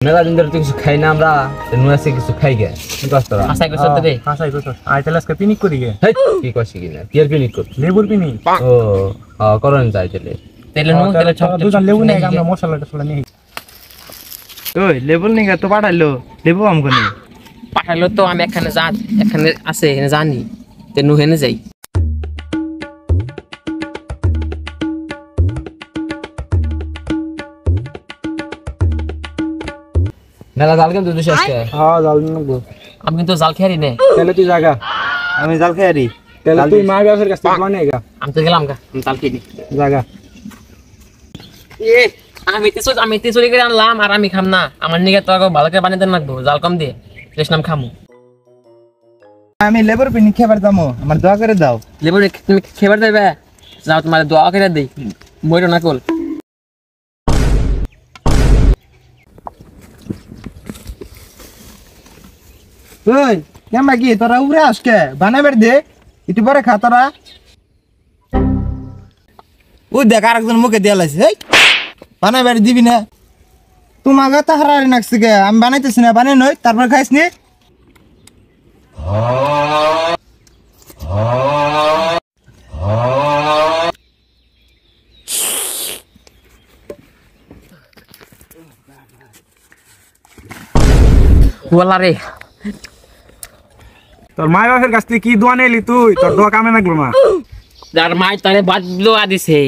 মেলা দিন ধরে কিছু খাই না আমরা, নুয়ে আসে কিছু খাই গে। কি কষ্ট রা? হাসাই করছ তো রে। হাসাই করছ। আই তাহলে আজকে পিনিক করি গে। হেই কি কইছি কি না? কি আর পিনিক কর? লেবুর পিনিক। ও করন যাই তাহলে। তেলে নো তেলে ছক দুজন লেবু নিয়ে আমরা মশলাটা সলা নিয়ে। ওই লেবু নিগা তো পাঠাইলো, লেবু আমগো নি পাঠাইলো তো আমি এখানে আছে এখানে জানি তে নুহেনে যাই। মেলা জাল কেন তুই আজকে? হ্যাঁ জাল নেবো। আমি কিন্তু জাল খেয়ারি নে। তাহলে তুই জাগা। আমি জাল খাইরি। তাহলে তুই মা গাছের কাছ থেকে বানিয়ে গা। আমি তো গেলাম গা জাল খেয়ে নি। জাগা। এ আমি তে চুরি করে আনলাম আর আমি খাম না। আমার নিগে তো আগে ভালো করে বানিয়ে দেন লাগবো জাল কম দিয়ে রেশ নাম খামু। আমি লেবুর পিনিক খাবার দামো, আমার দোয়া করে দাও। লেবু তুমি খেবার দেবে যাও তোমার দোয়া করে দেই মইরো না কল। ওই কেমবা কি তোরা উড়ে আসকে বানাবার দে একটু পরে খা তোরা। ওই দেখ আরেকজন মুখে দেয়া লাগছে, এই বানাবার দিবি না? তোমাকে তো হারারি নাকছে গে, আমি বানাইতেছি না, বানাই নই তারপর খাইস নি। ওলা রে তোর মা বাপের কাছ থেকে কি দোয়া নিলি তুই? তোর দোয়া কামে লাগলো না। যার মাই তারে বাদ দিলো আদিছে।